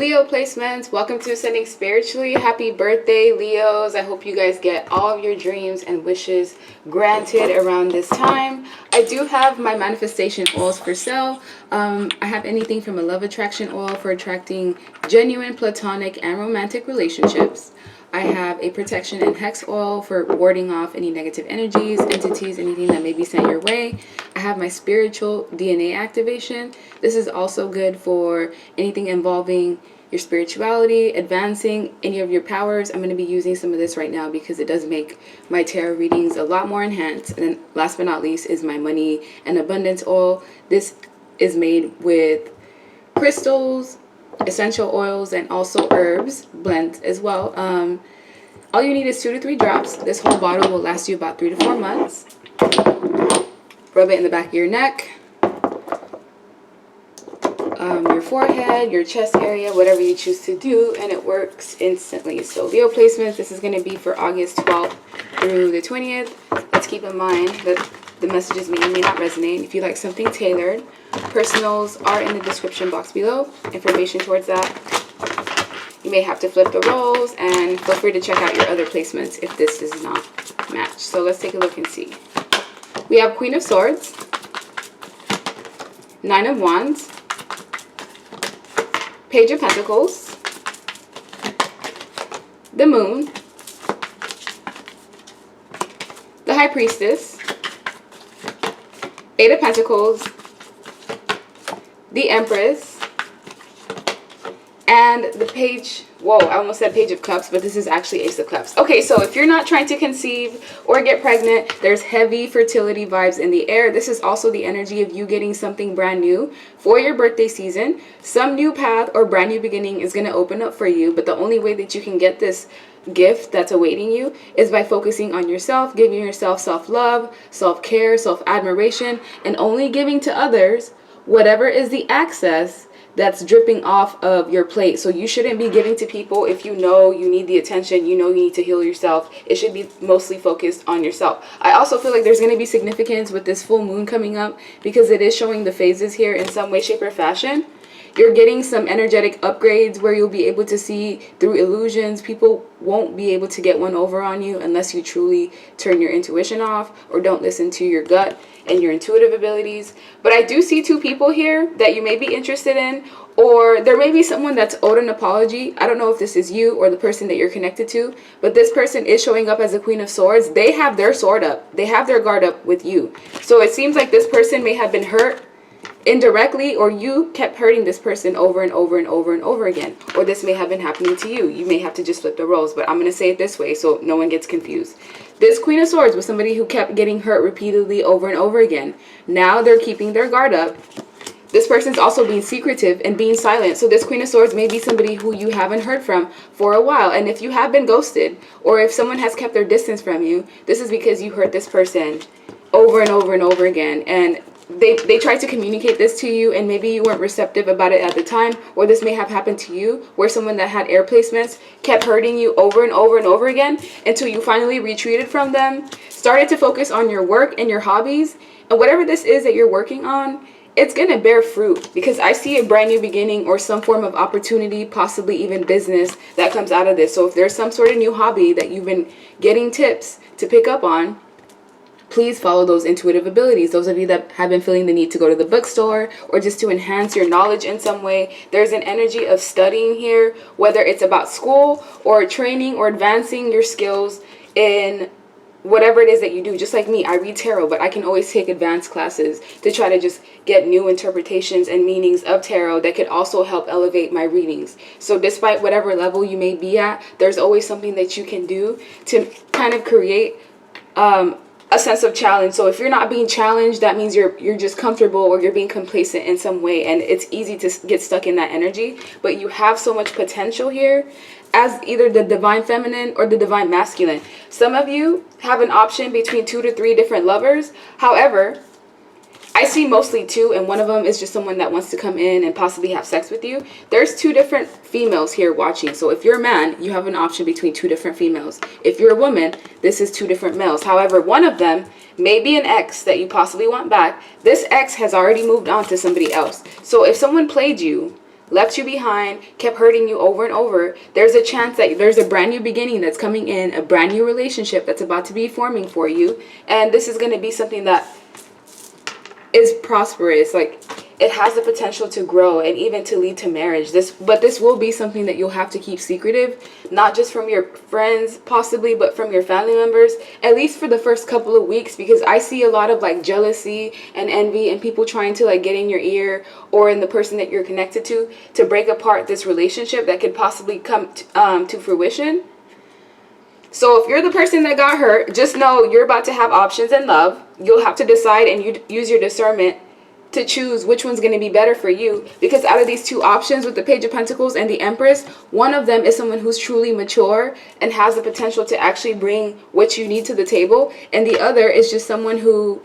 Leo placements, welcome to Ascending Spiritually. Happy birthday, Leos. I hope you guys get all of your dreams and wishes granted around this time. I do have my manifestation oils for sale. I have anything from a love attraction oil for attracting genuine platonic and romantic relationships. I have a protection and hex oil for warding off any negative energies, entities, anything that may be sent your way. I have my spiritual DNA activation. This is also good for anything involving your spirituality, advancing any of your powers. I'm going to be using some of this right now because it does make my tarot readings a lot more enhanced. And then last but not least is my money and abundance oil. This is made with crystals, essential oils, and also herbs blends as well. All you need is 2 to 3 drops. This whole bottle will last you about 3 to 4 months. Rub it in the back of your neck, your forehead, your chest area, whatever you choose to do, and it works instantly. So Leo placements, this is going to be for August 12th through the 20th. Let's keep in mind that the messages may or may not resonate. If you like something tailored, personals are in the description box below. Information towards that. You may have to flip the roles, and feel free to check out your other placements if this does not match. So let's take a look and see. We have Queen of Swords, 9 of Wands, Page of Pentacles, the Moon, the High Priestess, 8 of Pentacles, the Empress, and the Page, whoa, I almost said Page of Cups, but this is actually Ace of Cups. Okay, so if you're not trying to conceive or get pregnant, there's heavy fertility vibes in the air. This is also the energy of you getting something brand new for your birthday season. Some new path or brand new beginning is going to open up for you, but the only way that you can get this gift that's awaiting you is by focusing on yourself, giving yourself self-love, self-care, self-admiration, and only giving to others whatever is the access that's dripping off of your plate. So you shouldn't be giving to people if you know you need the attention, you know you need to heal yourself. It should be mostly focused on yourself. I also feel like there's going to be significance with this full moon coming up because it is showing the phases here in some way, shape, or fashion. You're getting some energetic upgrades where you'll be able to see through illusions. People won't be able to get one over on you unless you truly turn your intuition off or don't listen to your gut and your intuitive abilities. But I do see 2 people here that you may be interested in, or there may be someone that's owed an apology. I don't know if this is you or the person that you're connected to, but this person is showing up as a Queen of Swords. They have their sword up. They have their guard up with you. So it seems like this person may have been hurt indirectly, or you kept hurting this person over and over and over and over again, or this may have been happening to you. You may have to just flip the roles, but I'm going to say it this way so no one gets confused. This Queen of Swords was somebody who kept getting hurt repeatedly over and over again. Now they're keeping their guard up. This person's also being secretive and being silent. So this Queen of Swords may be somebody who you haven't heard from for a while. And if you have been ghosted, or if someone has kept their distance from you, this is because you hurt this person over and over and over again. And they tried to communicate this to you, and maybe you weren't receptive about it at the time, or this may have happened to you where someone that had air placements kept hurting you over and over and over again until you finally retreated from them, started to focus on your work and your hobbies, and whatever this is that you're working on, it's going to bear fruit because I see a brand new beginning or some form of opportunity, possibly even business that comes out of this. So if there's some sort of new hobby that you've been getting tips to pick up on, please follow those intuitive abilities. Those of you that have been feeling the need to go to the bookstore or just to enhance your knowledge in some way, there's an energy of studying here, whether it's about school or training or advancing your skills in whatever it is that you do. Just like me, I read tarot, but I can always take advanced classes to try to just get new interpretations and meanings of tarot that could also help elevate my readings. So despite whatever level you may be at, there's always something that you can do to kind of create a sense of challenge. So if you're not being challenged, that means you're just comfortable or you're being complacent in some way, and it's easy to get stuck in that energy. But you have so much potential here as either the divine feminine or the divine masculine. Some of you have an option between 2 to 3 different lovers. However, I see mostly 2, and one of them is just someone that wants to come in and possibly have sex with you. There's 2 different females here watching. So if you're a man, you have an option between 2 different females. If you're a woman, this is 2 different males. However, one of them may be an ex that you possibly want back. This ex has already moved on to somebody else. So if someone played you, left you behind, kept hurting you over and over, there's a chance that there's a brand new beginning that's coming in, a brand new relationship that's about to be forming for you. And this is going to be something that is prosperous. Like, it has the potential to grow and even to lead to marriage. But this will be something that you'll have to keep secretive, not just from your friends possibly, but from your family members, at least for the first couple of weeks, because I see a lot of like jealousy and envy and people trying to like get in your ear or in the person that you're connected to break apart this relationship that could possibly come to fruition. So if you're the person that got hurt, just know you're about to have options in love. You'll have to decide, and you use your discernment to choose which one's going to be better for you, because out of these two options with the Page of Pentacles and the Empress, one of them is someone who's truly mature and has the potential to actually bring what you need to the table, and the other is just someone who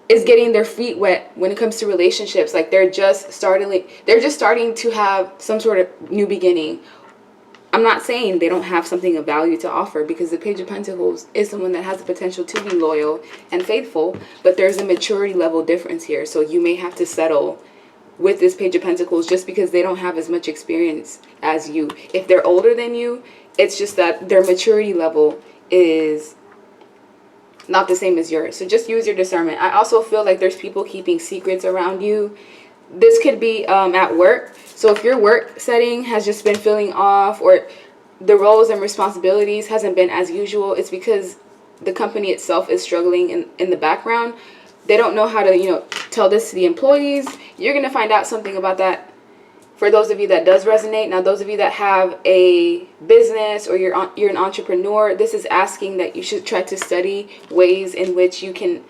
is getting their feet wet when it comes to relationships. Like, they're just starting to have some sort of new beginning. I'm not saying they don't have something of value to offer, because the Page of Pentacles is someone that has the potential to be loyal and faithful, but there's a maturity level difference here. So you may have to settle with this Page of Pentacles just because they don't have as much experience as you. If they're older than you, it's just that their maturity level is not the same as yours. So just use your discernment. I also feel like there's people keeping secrets around you. This could be at work. So if your work setting has just been feeling off, or the roles and responsibilities hasn't been as usual, it's because the company itself is struggling in the background. They don't know how to, tell this to the employees. You're going to find out something about that for those of you that does resonate. Now, those of you that have a business or you're an entrepreneur, this is asking that you should try to study ways in which you can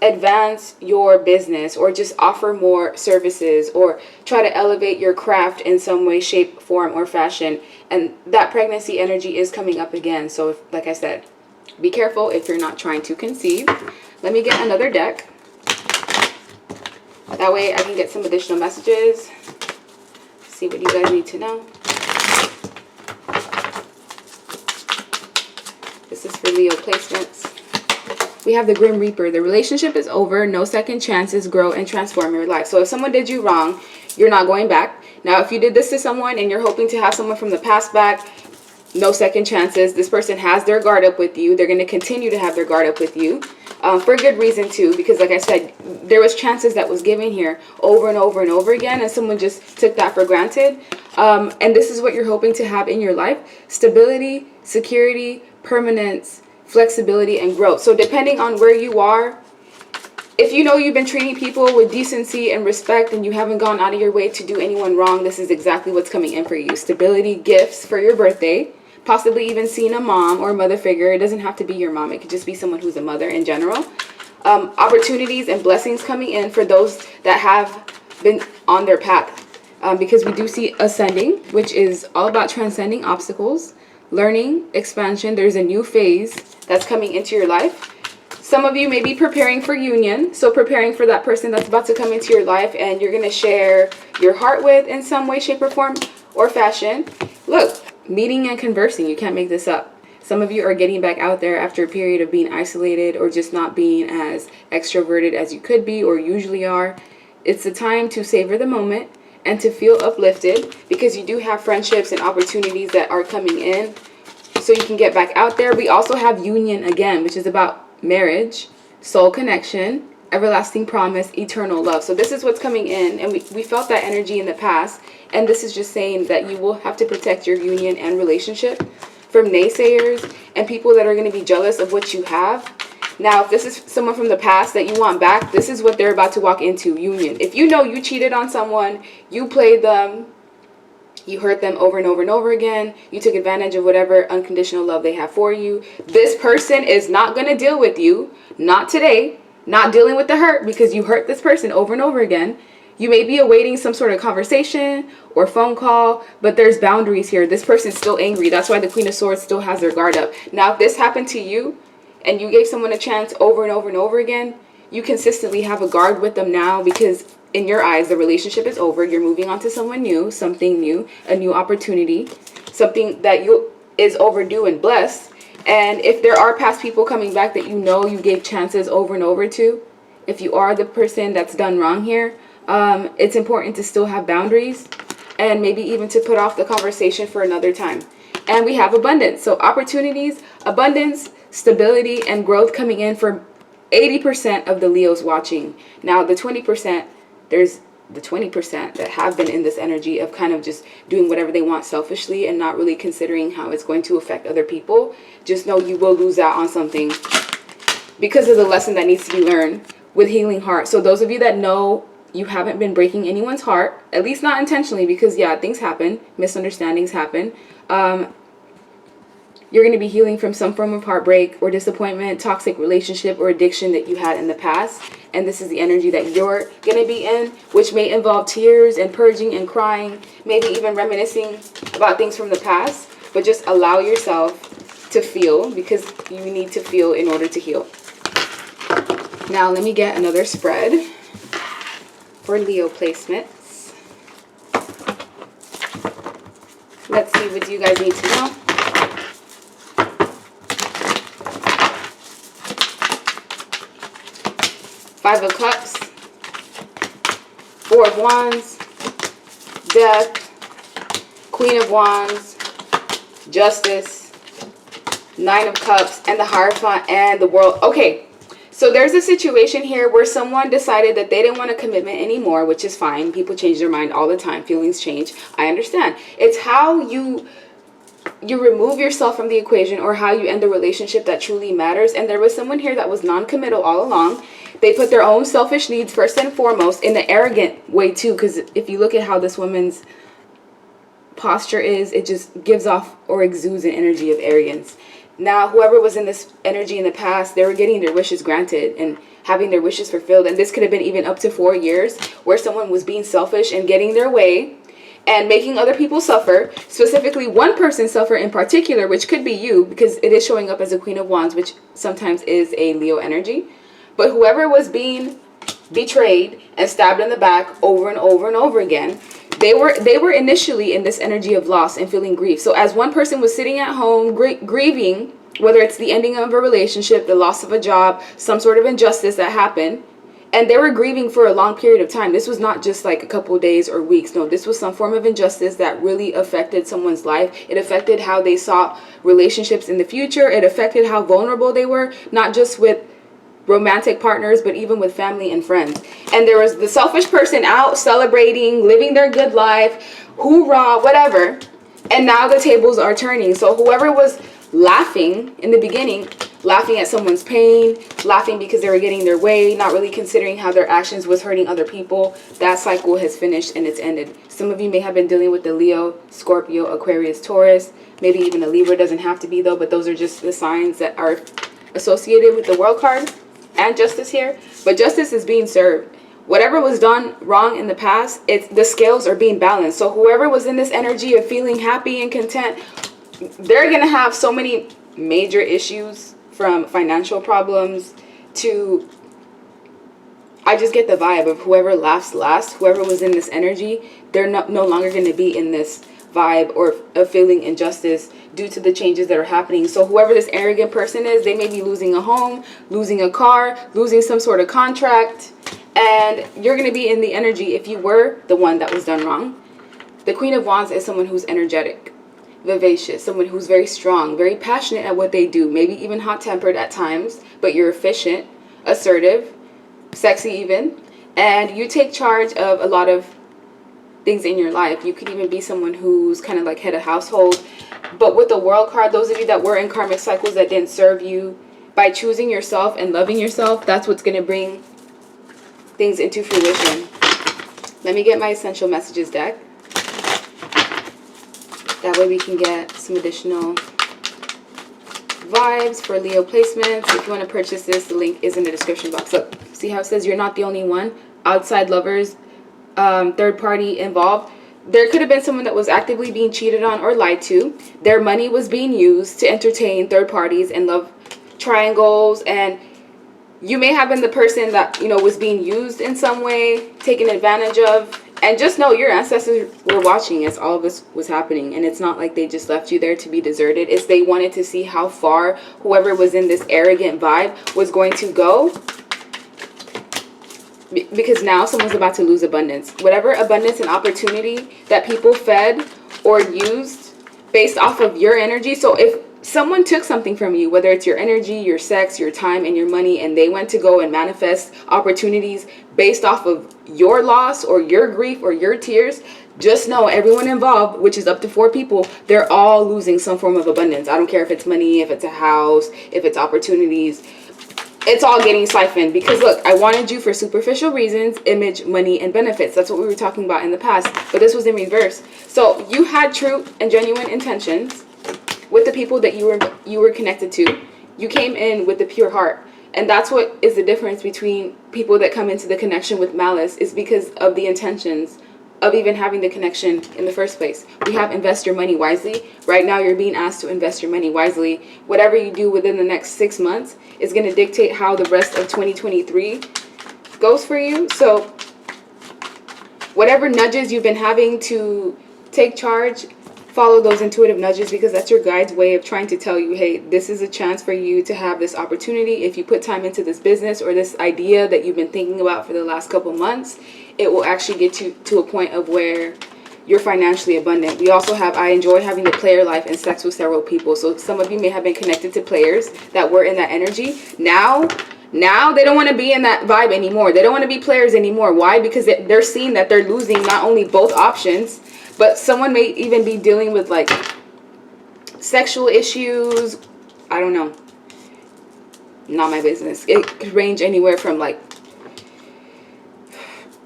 advance your business, or just offer more services, or try to elevate your craft in some way, shape, form, or fashion. And that pregnancy energy is coming up again. So like I said, be careful if you're not trying to conceive. Let me get another deck. That way I can get some additional messages. See what you guys need to know. This is for Leo placements. We have the Grim Reaper. The relationship is over. No second chances. Grow and transform your life. So if someone did you wrong, you're not going back. Now, if you did this to someone and you're hoping to have someone from the past back, no second chances. This person has their guard up with you. They're going to continue to have their guard up with you for good reason too, because like I said, there was chances that was given here over and over and over again, and someone just took that for granted. And this is what you're hoping to have in your life: stability, security, permanence, flexibility, and growth. So depending on where you are, if you know you've been treating people with decency and respect and you haven't gone out of your way to do anyone wrong, this is exactly what's coming in for you. Stability, gifts for your birthday, possibly even seeing a mom or a mother figure. It doesn't have to be your mom. It could just be someone who's a mother in general. Opportunities and blessings coming in for those that have been on their path, because we do see ascending, which is all about transcending obstacles, learning, expansion. There's a new phase that's coming into your life. Some of you may be preparing for union, so preparing for that person that's about to come into your life and you're going to share your heart with in some way, shape, or form or fashion. Look, meeting and conversing, you can't make this up. Some of you are getting back out there after a period of being isolated or just not being as extroverted as you could be or usually are. It's the time to savor the moment and to feel uplifted, because you do have friendships and opportunities that are coming in, so you can get back out there. We also have union again, which is about marriage, soul connection, everlasting promise, eternal love. So this is what's coming in, and we felt that energy in the past, and this is just saying that you will have to protect your union and relationship from naysayers and people that are going to be jealous of what you have. Now, if this is someone from the past that you want back, this is what they're about to walk into, union. If you know you cheated on someone, you played them, you hurt them over and over and over again, you took advantage of whatever unconditional love they have for you, this person is not going to deal with you, not today, not dealing with the hurt because you hurt this person over and over again. You may be awaiting some sort of conversation or phone call, but there's boundaries here. This person's still angry. That's why the Queen of Swords still has their guard up. Now, if this happened to you and you gave someone a chance over and over and over again, you consistently have a guard with them now, because in your eyes, the relationship is over. You're moving on to someone new, something new, a new opportunity, something that is overdue and blessed. And if there are past people coming back that you know you gave chances over and over to, if you are the person that's done wrong here, It's important to still have boundaries, and maybe even to put off the conversation for another time. And we have abundance. So opportunities, abundance, stability, and growth coming in for 80% of the Leos watching. Now the 20%, there's the 20% that have been in this energy of kind of just doing whatever they want selfishly and not really considering how it's going to affect other people. Just know you will lose out on something because of the lesson that needs to be learned with healing heart. So those of you that know you haven't been breaking anyone's heart, at least not intentionally, because yeah, things happen, misunderstandings happen. You're going to be healing from some form of heartbreak or disappointment, toxic relationship, or addiction that you had in the past. And this is the energy that you're going to be in, which may involve tears and purging and crying, maybe even reminiscing about things from the past. But just allow yourself to feel, because you need to feel in order to heal. Now let me get another spread for Leo placements. Let's see what you guys need to know. Five of Cups, Four of Wands, Death, Queen of Wands, Justice, Nine of Cups, and the Hierophant and the World. Okay, so there's a situation here where someone decided that they didn't want a commitment anymore, which is fine. People change their mind all the time. Feelings change. I understand. It's how you remove yourself from the equation, or how you end the relationship that truly matters. And there was someone here that was non-committal all along. They put their own selfish needs first and foremost, in the arrogant way too, because if you look at how this woman's posture is, it just gives off or exudes an energy of arrogance. Now, whoever was in this energy in the past, they were getting their wishes granted and having their wishes fulfilled. And this could have been even up to 4 years where someone was being selfish and getting their way and making other people suffer, specifically one person suffer in particular, which could be you, because it is showing up as a Queen of Wands, which sometimes is a Leo energy. But whoever was being betrayed and stabbed in the back over and over and over again, they were initially in this energy of loss and feeling grief. So as one person was sitting at home grieving, whether it's the ending of a relationship, the loss of a job, some sort of injustice that happened, and they were grieving for a long period of time. This was not just like a couple days or weeks. No, this was some form of injustice that really affected someone's life. It affected how they saw relationships in the future. It affected how vulnerable they were, not just with romantic partners, but even with family and friends. And there was the selfish person out celebrating, living their good life, hoorah, whatever. And now the tables are turning. So whoever was laughing in the beginning, laughing at someone's pain, laughing because they were getting their way, not really considering how their actions was hurting other people, that cycle has finished and it's ended. Some of you may have been dealing with the Leo, Scorpio, Aquarius, Taurus, maybe even a Libra. Doesn't have to be though, but those are just the signs that are associated with the World card and Justice here. But justice is being served. Whatever was done wrong in the past, the scales are being balanced. So whoever was in this energy of feeling happy and content, they're gonna have so many major issues, from financial problems to, I just get the vibe of whoever laughs last, whoever was in this energy, they're no longer going to be in this vibe or of feeling injustice due to the changes that are happening. So whoever this arrogant person is, they may be losing a home, losing a car, losing some sort of contract, and you're going to be in the energy if you were the one that was done wrong. The Queen of Wands is someone who's energetic, vivacious, someone who's very strong, very passionate at what they do, maybe even hot-tempered at times, but you're efficient, assertive, sexy even, and you take charge of a lot of things in your life. You could even be someone who's kind of like head of household. But with the World card, those of you that were in karmic cycles that didn't serve you, by choosing yourself and loving yourself, that's what's going to bring things into fruition. Let me get my essential messages deck. That way we can get some additional vibes for Leo placements. If you want to purchase this, the link is in the description box. Look, see how it says you're not the only one? Outside lovers, third party involved. There could have been someone that was actively being cheated on or lied to. Their money was being used to entertain third parties and love triangles, and you may have been the person that, you know, was being used in some way, taken advantage of. And just know your ancestors were watching as all of this was happening. And it's not like they just left you there to be deserted. It's they wanted to see how far whoever was in this arrogant vibe was going to go because now someone's about to lose abundance. Whatever abundance and opportunity that people fed or used based off of your energy. So if someone took something from you, whether it's your energy, your sex, your time, and your money, and they went to go and manifest opportunities based off of your loss or your grief or your tears, just know everyone involved, which is up to 4 people, they're all losing some form of abundance. I don't care if it's money, if it's a house, if it's opportunities. It's all getting siphoned because, look, I wanted you for superficial reasons, image, money, and benefits. That's what we were talking about in the past, but this was in reverse. So you had true and genuine intentions with the people that you were connected to. You came in with the pure heart. And that's what is the difference between people that come into the connection with malice, is because of the intentions of even having the connection in the first place. We have invest your money wisely. Right now you're being asked to invest your money wisely. Whatever you do within the next 6 months is going to dictate how the rest of 2023 goes for you. So whatever nudges you've been having to take charge, follow those intuitive nudges, because that's your guide's way of trying to tell you, hey, this is a chance for you to have this opportunity. If you put time into this business or this idea that you've been thinking about for the last couple months, it will actually get you to a point of where you're financially abundant. We also have, I enjoy having the player life and sex with several people. So some of you may have been connected to players that were in that energy. Now they don't want to be in that vibe anymore. They don't want to be players anymore. Why? Because they're seeing that they're losing not only both options, but someone may even be dealing with like sexual issues. I don't know. Not my business. It could range anywhere from like,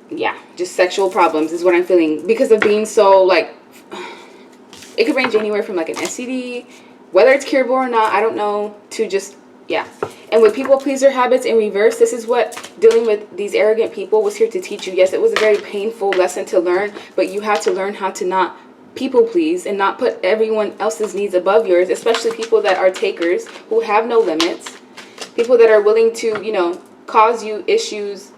yeah, just sexual problems is what I'm feeling. Because of being so like, it could range anywhere from like an STD, whether it's curable or not, I don't know, to just, yeah. And with people pleaser habits in reverse, this is what dealing with these arrogant people was here to teach you. Yes, it was a very painful lesson to learn, but you had to learn how to not people please and not put everyone else's needs above yours, especially people that are takers, who have no limits, people that are willing to, you know, cause you issues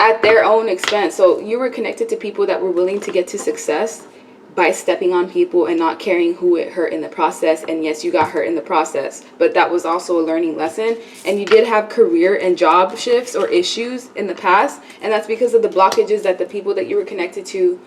at their own expense. So you were connected to people that were willing to get to success by stepping on people and not caring who it hurt in the process. And yes, you got hurt in the process, but that was also a learning lesson. And you did have career and job shifts or issues in the past, and that's because of the blockages that the people that you were connected to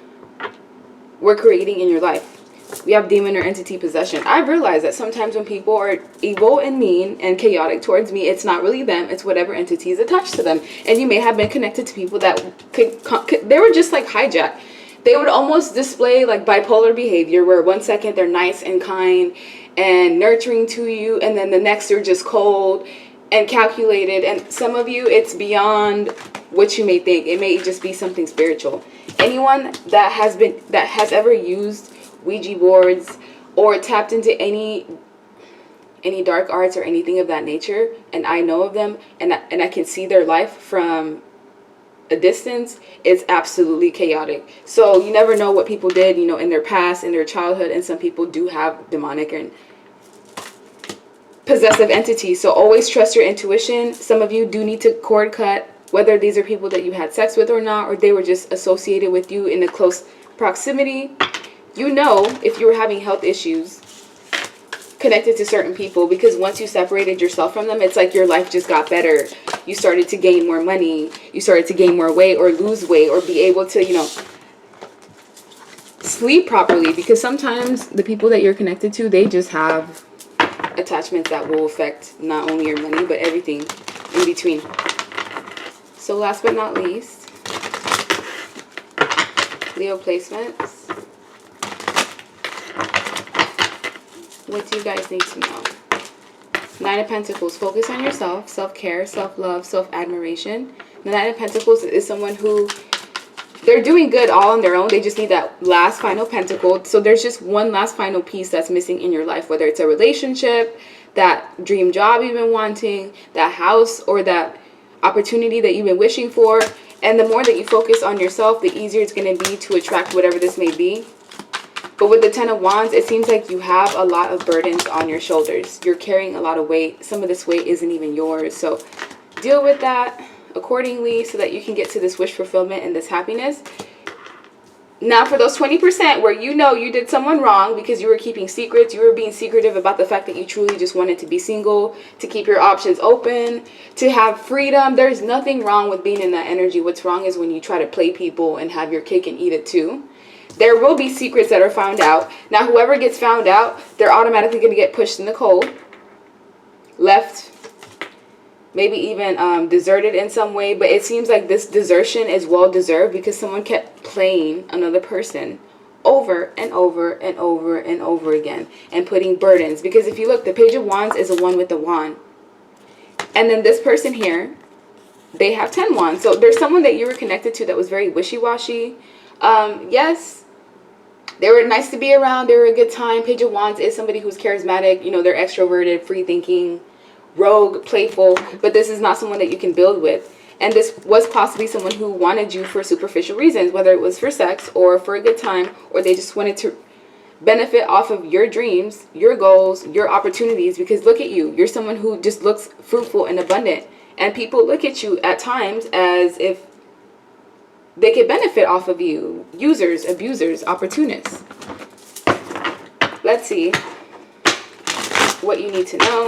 were creating in your life. We have demon or entity possession. I've realized that sometimes when people are evil and mean and chaotic towards me, it's not really them, it's whatever entity is attached to them. And you may have been connected to people that they were just like hijacked. They would almost display like bipolar behavior, where 1 second they're nice and kind and nurturing to you, and then the next they're just cold and calculated. And some of you, it's beyond what you may think. It may just be something spiritual. Anyone that has ever used Ouija boards or tapped into any dark arts or anything of that nature, and I know of them, and I can see their life from a distance, it's absolutely chaotic. So you never know what people did, you know, in their past, in their childhood, and some people do have demonic and possessive entities. So always trust your intuition. Some of you do need to cord cut, whether these are people that you had sex with or not, or they were just associated with you in a close proximity. You know if you were having health issues connected to certain people, because once you separated yourself from them, it's like your life just got better. You started to gain more money, you started to gain more weight or lose weight, or be able to, you know, sleep properly, because sometimes the people that you're connected to, they just have attachments that will affect not only your money but everything in between. So last but not least, Leo placements. What do you guys need to know? 9 of Pentacles. Focus on yourself. Self-care, self-love, self-admiration. The 9 of Pentacles is someone who, they're doing good all on their own. They just need that last final pentacle. So there's just one last final piece that's missing in your life. Whether it's a relationship, that dream job you've been wanting, that house, or that opportunity that you've been wishing for. And the more that you focus on yourself, the easier it's going to be to attract whatever this may be. But with the 10 of Wands, it seems like you have a lot of burdens on your shoulders. You're carrying a lot of weight. Some of this weight isn't even yours. So deal with that accordingly so that you can get to this wish fulfillment and this happiness. Now for those 20% where you know you did someone wrong because you were keeping secrets, you were being secretive about the fact that you truly just wanted to be single, to keep your options open, to have freedom. There's nothing wrong with being in that energy. What's wrong is when you try to play people and have your cake and eat it too. There will be secrets that are found out. Now whoever gets found out, they're automatically going to get pushed in the cold, left, maybe even deserted in some way. But it seems like this desertion is well deserved because someone kept playing another person over and over and over and over again and putting burdens. Because if you look, the Page of Wands is a one with the wand, and then this person here, they have 10 wands. So there's someone that you were connected to that was very wishy-washy. Yes, they were nice to be around, they were a good time. Page of Wands is somebody who's charismatic, you know, they're extroverted, free thinking, rogue, playful, but this is not someone that you can build with. And this was possibly someone who wanted you for superficial reasons, whether it was for sex or for a good time, or they just wanted to benefit off of your dreams, your goals, your opportunities. Because look at you, you're someone who just looks fruitful and abundant, and people look at you at times as if they could benefit off of you. Users, abusers, opportunists. Let's see what you need to know.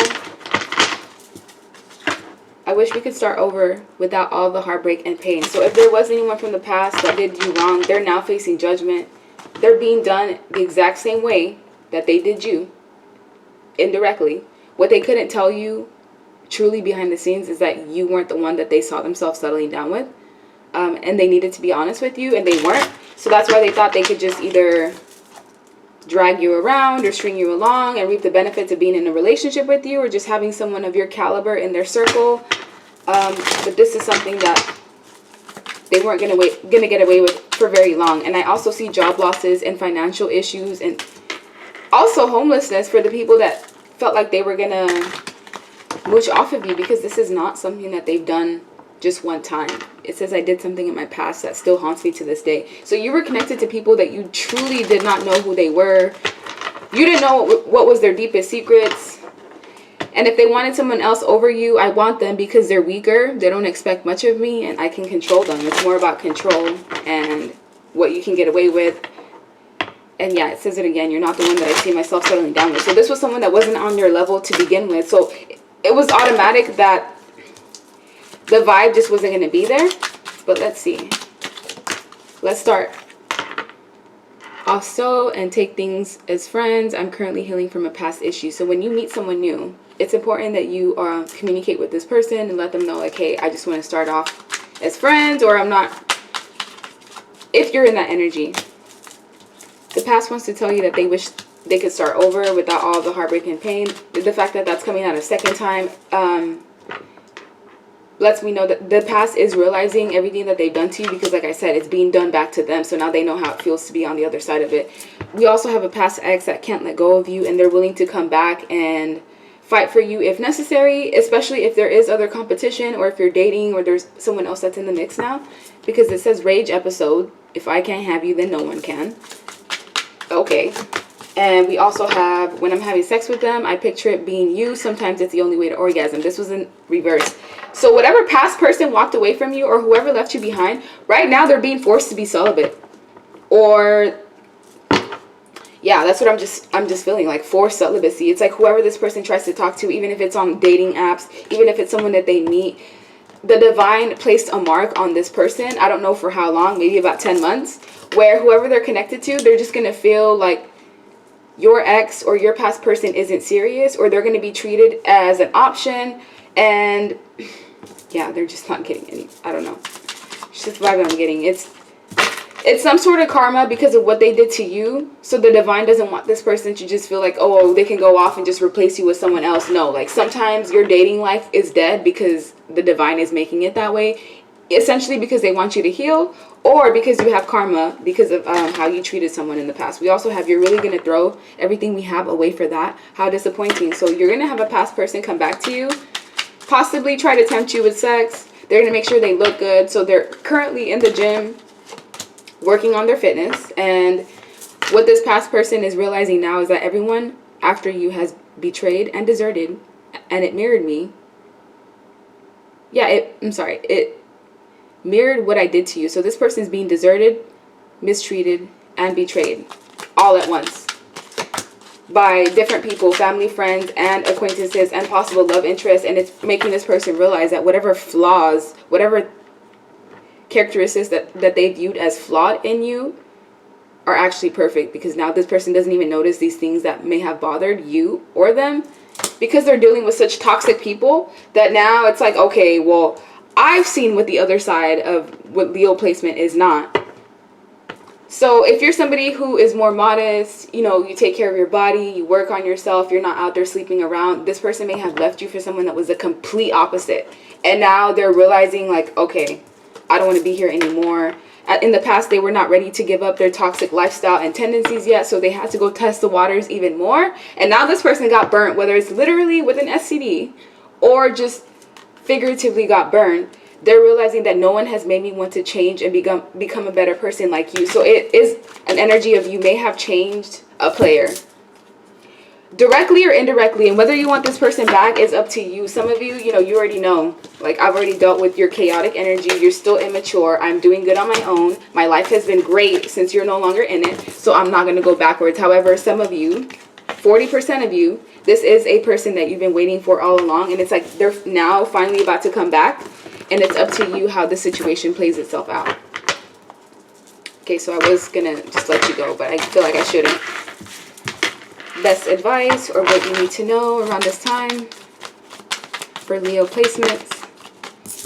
I wish we could start over without all the heartbreak and pain. So if there was anyone from the past that did you wrong, they're now facing judgment. They're being done the exact same way that they did you, indirectly. What they couldn't tell you truly behind the scenes is that you weren't the one that they saw themselves settling down with. And they needed to be honest with you, and they weren't. So that's why they thought they could just either drag you around or string you along and reap the benefits of being in a relationship with you, or just having someone of your caliber in their circle. But this is something that they weren't gonna get away with for very long. And I also see job losses and financial issues, and also homelessness for the people that felt like they were gonna mooch off of you, because this is not something that they've done just one time. It says, I did something in my past that still haunts me to this day. So you were connected to people that you truly did not know who they were. You didn't know what was their deepest secrets. And if they wanted someone else over you, I want them because they're weaker. They don't expect much of me, and I can control them. It's more about control and what you can get away with. And yeah, it says it again. You're not the one that I see myself settling down with. So this was someone that wasn't on your level to begin with. So it was automatic that the vibe just wasn't going to be there. But let's see. Let's start. Also, and take things as friends. I'm currently healing from a past issue. So when you meet someone new, it's important that you communicate with this person and let them know, like, hey, I just want to start off as friends, or I'm not. If you're in that energy, the past wants to tell you that they wish they could start over without all the heartbreak and pain. The fact that that's coming out a second time lets me know that the past is realizing everything that they've done to you, because like I said, it's being done back to them. So now they know how it feels to be on the other side of it. We also have a past ex that can't let go of you, and they're willing to come back and fight for you if necessary, especially if there is other competition, or if you're dating, or there's someone else that's in the mix now, because it says rage episode. If I can't have you, then no one can. Okay. And we also have, when I'm having sex with them, I picture it being you. Sometimes it's the only way to orgasm. This was in reverse. So whatever past person walked away from you, or whoever left you behind, right now they're being forced to be celibate. Or, yeah, that's what I'm just feeling, like forced celibacy. It's like whoever this person tries to talk to, even if it's on dating apps, even if it's someone that they meet, the divine placed a mark on this person. I don't know for how long, maybe about 10 months, where whoever they're connected to, they're just going to feel like your ex or your past person isn't serious, or they're going to be treated as an option. And yeah, they're just not getting any, I don't know. It's just the vibe I'm getting. It's some sort of karma because of what they did to you. So the divine doesn't want this person to just feel like, oh, they can go off and just replace you with someone else. No, like sometimes your dating life is dead because the divine is making it that way. Essentially because they want you to heal, or because you have karma because of how you treated someone in the past. We also have, you're really going to throw everything we have away for that. How disappointing. So you're going to have a past person come back to you, possibly try to tempt you with sex. They're going to make sure they look good. So they're currently in the gym working on their fitness. And what this past person is realizing now is that everyone after you has betrayed and deserted. And it mirrored me. Yeah, it mirrored what I did to you. So this person is being deserted, mistreated, and betrayed all at once by different people, family, friends, and acquaintances, and possible love interests. And it's making this person realize that whatever flaws, whatever characteristics that they viewed as flawed in you are actually perfect, because now this person doesn't even notice these things that may have bothered you or them, because they're dealing with such toxic people that now it's like, okay, well, I've seen what the other side of what Leo placement is not. So if you're somebody who is more modest, you know, you take care of your body, you work on yourself, you're not out there sleeping around, this person may have left you for someone that was the complete opposite. And now they're realizing like, okay, I don't want to be here anymore. In the past, they were not ready to give up their toxic lifestyle and tendencies yet, so they had to go test the waters even more. And now this person got burnt, whether it's literally with an STD or just figuratively got burned. They're realizing that no one has made me want to change and become a better person like you. So it is an energy of you may have changed a player, directly or indirectly, and whether you want this person back is up to you. Some of you, you know, you already know, like, I've already dealt with your chaotic energy. You're still immature. I'm doing good on my own. My life has been great since you're no longer in it, so I'm not going to go backwards. However, some of you, 40% of you, this is a person that you've been waiting for all along, and it's like they're now finally about to come back, and it's up to you how the situation plays itself out. Okay, so I was going to just let you go, but I feel like I shouldn't. Best advice or what you need to know around this time for Leo placements.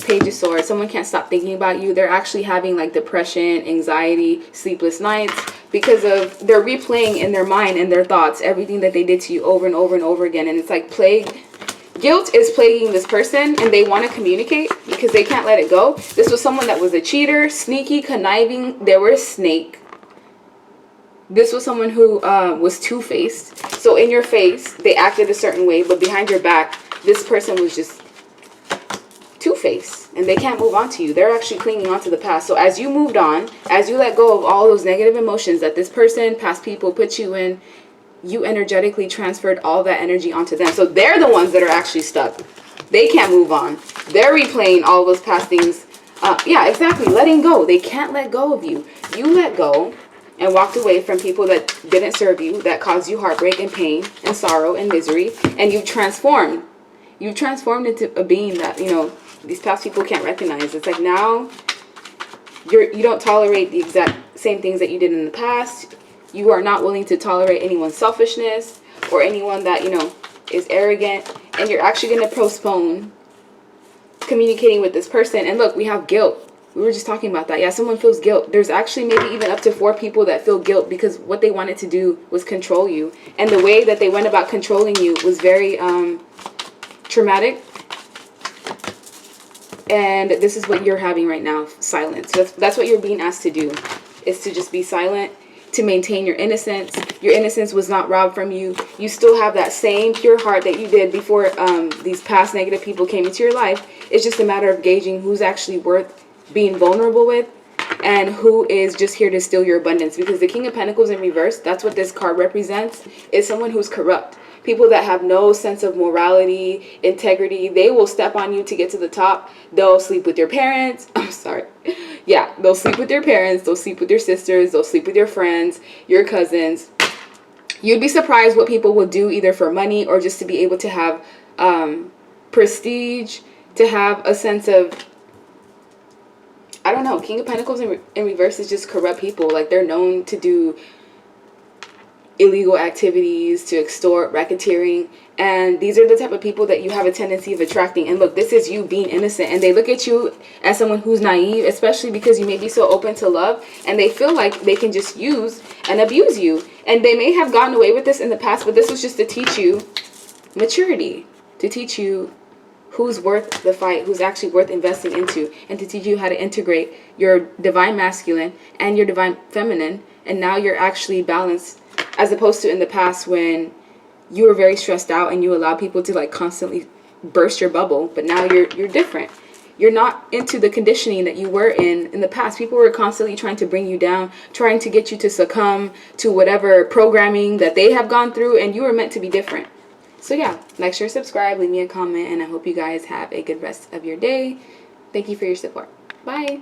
Page of Swords. Someone can't stop thinking about you. They're actually having like depression, anxiety, sleepless nights, because of they're replaying in their mind and their thoughts everything that they did to you over and over and over again. And it's like plague. Guilt is plaguing this person, and they want to communicate because they can't let it go. This was someone that was a cheater, sneaky, conniving. They were a snake. This was someone who was two-faced. So in your face, they acted a certain way, but behind your back, this person was just two-faced, and they can't move on to you. They're actually clinging on to the past. So as you moved on, as you let go of all those negative emotions that this person, past people put you in, you energetically transferred all that energy onto them. So they're the ones that are actually stuck. They can't move on. They're replaying all those past things. Yeah, exactly. Letting go. They can't let go of you. You let go and walked away from people that didn't serve you, that caused you heartbreak and pain and sorrow and misery, and you've transformed. You've transformed into a being that, you know, these past people can't recognize. It's like now you don't tolerate the exact same things that you did in the past. You are not willing to tolerate anyone's selfishness or anyone that, you know, is arrogant, and you're actually going to postpone communicating with this person. And look, we have guilt. We were just talking about that. Yeah, someone feels guilt. There's actually maybe even up to 4 people that feel guilt because what they wanted to do was control you. And the way that they went about controlling you was very traumatic. And this is what you're having right now, silence. So that's what you're being asked to do, is to just be silent, to maintain your innocence. Your innocence was not robbed from you. You still have that same pure heart that you did before these past negative people came into your life. It's just a matter of gauging who's actually worth being vulnerable with and who is just here to steal your abundance. Because the King of Pentacles in reverse, that's what this card represents, is someone who's corrupt. People that have no sense of morality, integrity. They will step on you to get to the top. They'll sleep with your parents. I'm sorry. Yeah, they'll sleep with their parents. They'll sleep with your sisters. They'll sleep with your friends, your cousins. You'd be surprised what people will do either for money or just to be able to have prestige, to have a sense of, I don't know. King of Pentacles in reverse is just corrupt people. Like, they're known to do illegal activities, to extort, racketeering. And these are the type of people that you have a tendency of attracting. And look, this is you being innocent. And they look at you as someone who's naive, especially because you may be so open to love. And they feel like they can just use and abuse you. And they may have gotten away with this in the past, but this was just to teach you maturity, to teach you who's worth the fight, who's actually worth investing into, and to teach you how to integrate your divine masculine and your divine feminine. And now you're actually balanced, as opposed to in the past when you were very stressed out and you allowed people to like constantly burst your bubble. But now you're different. You're not into the conditioning that you were in the past. People were constantly trying to bring you down, trying to get you to succumb to whatever programming that they have gone through, and you were meant to be different. So yeah, like, share, subscribe, leave me a comment, and I hope you guys have a good rest of your day. Thank you for your support. Bye.